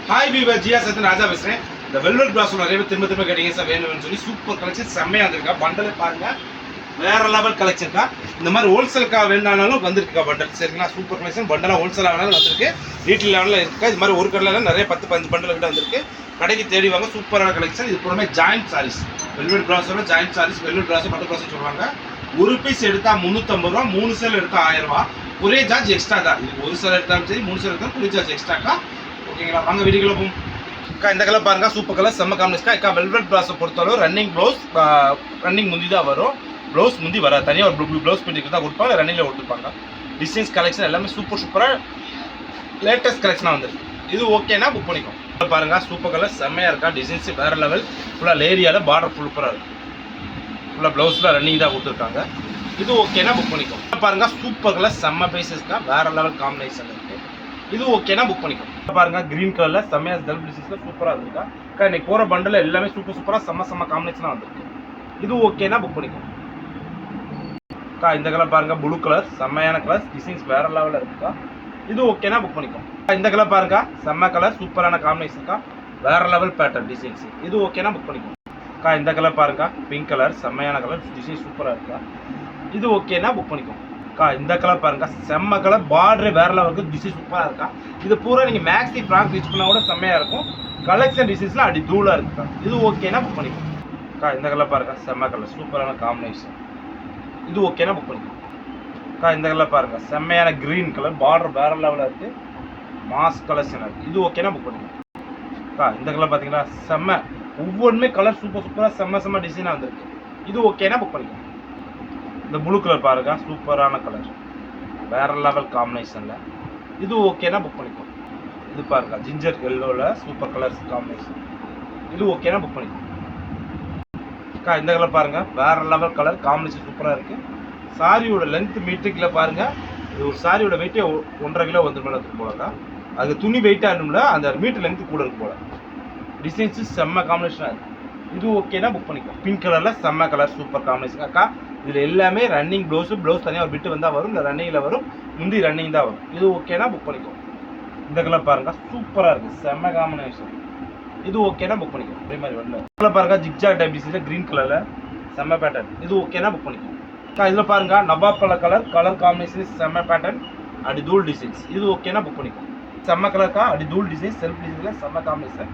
Hi viewer ஜியா சத்து ராஜா பேசுகிறேன். இந்த வெல்வெட் பிளாஸ் நிறைய பேர் திரும்ப கேட்டீங்க சார் வேணும்னு சொல்லி சூப்பர் கலெக்ஷன் செம்மையாக வந்திருக்கா. பண்டலை பாருங்க, வேற லெவல் கலெக்ஷன்க்கா. இந்த மாதிரி ஹோல்சேலுக்கா வேணாலும் வந்திருக்கா பண்டல். சரிங்களா, சூப்பர் கலெக்ஷன் பண்டலாக ஹோல்சேலாக வேணாலும் வந்திருக்கு. ரீட்டில் லெவலில் இருக்கா. இது மாதிரி ஒரு கடையில் நிறைய 10-15 பண்டல் கிட்ட வந்திருக்கு. கடைக்கு தேடி வாங்க, சூப்பரான கலெக்ஷன். இது பூரமே ஜாயிண்ட் சாரீஸ், வெல்வெட் பிளாஸோட ஜாயிண்ட் சாரீஸ். வெல்வெட் பிளாஸ் பட்டு பிளாஸ் சொல்லுவாங்க. ஒரு பீஸ் எடுத்தா 350 ரூபா, 3 சேல் எடுத்தா 1000 ரூபா. ஒரே சார்ஜ் எக்ஸ்ட்ரா தான். இது ஒரு சேல் எடுத்தாலும் சரி, 3 சேல் எடுத்தாலும் ஒரே சார்ஜ் எக்ஸ்ட்ராக்கா. ஓகேங்களா, வாங்க வீடியோக்குள்ள போகும். இந்த கலர் பாருங்க, சூப்பர் கலர், செம்ம காம்பினேஷன். வெல்வெட் பிளாஸை பொறுத்தளவு ரன்னிங் ப்ளவுஸ், ரன்னிங் முந்தி தான் வரும். ப்ளவுஸ் முந்தி வராது, தனியாக ஒரு ப்ளவுஸ் பிரிண்ட் தான் கொடுப்பாங்க, ரன்னிங்கில் கொடுத்துருப்பாங்க. டிசைன்ஸ் கலெக்ஷன் எல்லாமே சூப்பராக லேட்டஸ்ட் கலெக்ஷனாக வந்துருக்கு. இது ஓகேனா புக் பண்ணிக்கோம். பாருங்க, சூப்பர் கலர் செம்மையாக இருக்கா. டிசைன்ஸ் வேற லெவல். ஃபுல்லாக லேரியாவில் பார்டர் சூப்பராக இருக்கு. ஃபுல்லாக ப்ளவுஸில் ரன்னிங் தான் கொடுத்துருக்காங்க. இது ஓகேனா புக் பண்ணிக்கோம். பாருங்க, சூப்பர் கலர் செம்ம பீசஸ்க்கா, வேற லெவல் காம்பினேஷன் இருக்கு. இது ஓகேனா புக் பண்ணிக்கோம். பாருங்க, கிரீன் கலர்ல செம்மையா செல்ஃப் டிசைன்ஸ்ல சூப்பரா இருக்கா. இன்னைக்கு போற பண்டல் எல்லாமே சூப்பரா செம்ம காம்பினேஷனா வந்திருக்கு. இது ஓகேனா புக் பண்ணிக்கோம். இந்த கலர் பாருங்க, ப்ளூ கலர் செம்மையான கலர், டிசைன்ஸ் வேற லெவல்ல இருக்குக்கா. இது ஓகேனா புக் பண்ணிக்கோம். இந்த கலர் பாருங்க, செம்ம கலர், சூப்பரான காம்பினேஷன்க்கா, வேற லெவல் பேட்டர்ன் டிசைன்ஸ். இது ஓகேனா புக் பண்ணிக்கோம். இந்த கலர் பாருங்க, பிங்க் கலர் செம்மையான கலர், டிசைன் சூப்பரா இருக்கா. இது ஓகேனா புக் பண்ணிக்கோம். இந்த கலர் பாருங்க, செம்ம கலர், பார்டர் வேற லெவலுக்கு, டிசைன் சூப்பரா இருக்கா. இது பூரா நீங்க மேக்ஸி ஃப்ராக் யூஸ் பண்ணா கூட செம்மையா இருக்கும். கலெக்ஷன் டிசைன்ஸ்ல அடி தூளா இருக்குக்கா. இது ஓகேனா புக் பண்ணிக்கோம். இந்த கலர் பாருங்க, செம்ம கலர், சூப்பரான காம்பினேஷன். இது ஓகேனா புக் பண்ணிக்கோம். இந்த கலர் பாருங்க, செம்மையான கிரீன் கலர், பார்டர் வேற லெவலில் இருக்கு, மாஸ் கலெக்ஷன் இருக்கு. இது ஓகேனா புக் பண்ணிக்கோம். இந்த கலர் பாத்தீங்கன்னா செம்ம, ஒவ்வொன்றுமே கலர் சூப்பரா செம்ம டிசைனா வந்திருக்கு. இது ஓகேனா புக் பண்ணிக்கோம். இந்த ப்ளூ கலர் பாருங்க, சூப்பரான கலர், வேற லெவல் காம்பினேஷன்ல. இது ஓகேனா புக் பண்ணிக்கோம். இது பாருங்க, ஜிஞ்சர் எல்லோல சூப்பர் கலர்ஸ் காம்பினேஷன். இது ஓகேனா புக் பண்ணிக்கோம். இந்த கலர் பாருங்க, வேற லெவல் கலர் காம்பினேஷன் சூப்பரா இருக்கு. சாரியோட லென்த் மீட்டருக்குல பாருங்க, இது ஒரு சாரியோட வெயிட்டே 1.5 கிலோ வந்துடும் போலங்க. அது துணி வெயிட்டா இருக்கும்ல, அந்த மீட்டர் லென்த் கூட இருக்கு போல. டிசைன்ஸ் செம்ம காம்பினேஷனா இருக்கு. இது ஓகேனா புக் பண்ணிக்கோம். பிங்க் கலர்ல செம்ம கலர், சூப்பர் காம்பினேஷன் அக்கா. இதுல எல்லாமே ரன்னிங் ப்ளவுஸ் தனியாக ஒரு பிட்டு வந்தா வரும், இந்த ரன்னிங்ல வரும், முந்தி ரன்னிங் தான் வரும். இது ஓகேனா புக் பண்ணிக்கோ. இந்த கலர் பாருங்க, சூப்பரா இருக்கு, செம்ம காம்பினேஷன். இது ஓகேனா புக் பண்ணிக்கோ. அதே மாதிரி வரல கலர் பாருங்க, ஜிக்ஜாக் டைப் டிசைன்ல கிரீன் கலர்ல செம்ம பேட்டர்ன். இது ஓகேனா புக் பண்ணிக்கோ. இதுல பாருங்க, நவாப் கலர் காம்பினேஷன், செம்ம பேட்டர்ன், அடி தூள் டிசைன்ஸ். இது ஓகேனா புக் பண்ணிக்கோ. செம்ம கலர்க்கா, அடி தூள் டிசைன், செல்ஃப் டிசைன்ல செம்ம காம்பினேஷன்,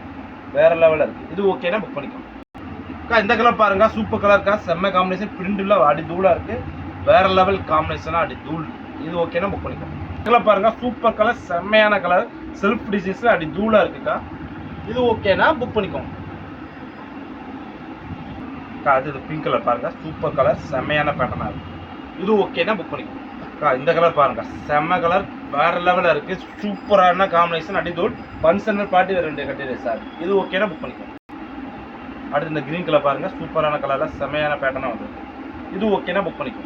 வேற லெவலில் இருக்கு. இது ஓகேனா புக் பண்ணிக்கோ. இந்த கலர் பாருங்க, சூப்பர் கலர்க்கா, செம்ம காம்பினேஷன், பிரிண்ட்ல அடி தூளா இருக்கு, வேற லெவல் காம்பினேஷனா அடி தூள். இது ஓகேனா புக் பண்ணிக்கோ. கலர் பாருங்க, சூப்பர் கலர், செம்மையான கலர், செல்ஃப் டிசைன்ஸ்ல அடி தூளா இருக்குக்கா. இது ஓகேனா புக் பண்ணிக்கோ. இது பிங்க் கலர் பாருங்க, சூப்பர் கலர், செம்மையான பேட்டர்னா இருக்கு. இது ஓகேனா புக் பண்ணிக்கோ. இந்த கலர் பாருங்க, செம்ம கலர், வேற லெவலில் இருக்கு, சூப்பரான காம்பினேஷன், அடி தூள், ஃபங்க்ஷன் பார்ட்டி வேற 2 கட்டிடு சார். இது ஓகேனா புக் பண்ணிக்கோ. அடுத்து இந்த கிரீன் கலர் பாருங்க, சூப்பரான கலர்ல செம்மையான பேட்டர்னா வந்து. இது ஓகேனா புக் பண்ணிக்கோ.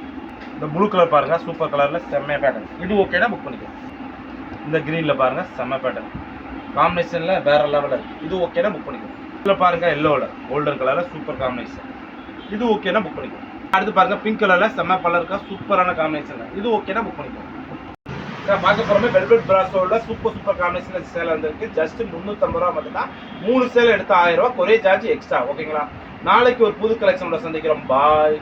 இந்த ப்ளூ கலர் பாருங்க, சூப்பர் கலர்ல செம்மையான பேட்டர்ன். இது ஓகேனா புக் பண்ணிக்கோ. இந்த கிரீன்ல பாருங்க, செம்ம பேட்டர்ன் காம்பினேஷன்ல வேற லெவலில் இருக்கு. இது ஓகேனா புக் பண்ணிக்கோ. இதுல பாருங்க, எல்லோட கோல்டன் கலர்ல சூப்பர் காம்பினேஷன். இது ஓகேனா புக் பண்ணிக்கோ. அடுத்து பாருங்க, பிங்க் கலர்ல செம்ம கலருக்கா, சூப்பரான காம்பினேஷன். இது ஓகேனா புக் பண்ணிக்கோ. பார்க்க போறோமே வெல்வெட் பிராஸோட சூப்பர் காம்பினேஷன் சேல் வந்திருக்கு. ஜஸ்ட் 350 ரூபா மட்டும் தான். 3 சேல் எடுத்து 1000 ரூபா, ஒரே சார்ஜ் எக்ஸ்ட்ரா. ஓகேங்களா, நாளைக்கு ஒரு புது கலெக்ஷனோட சந்திக்கிறோம். பாய்.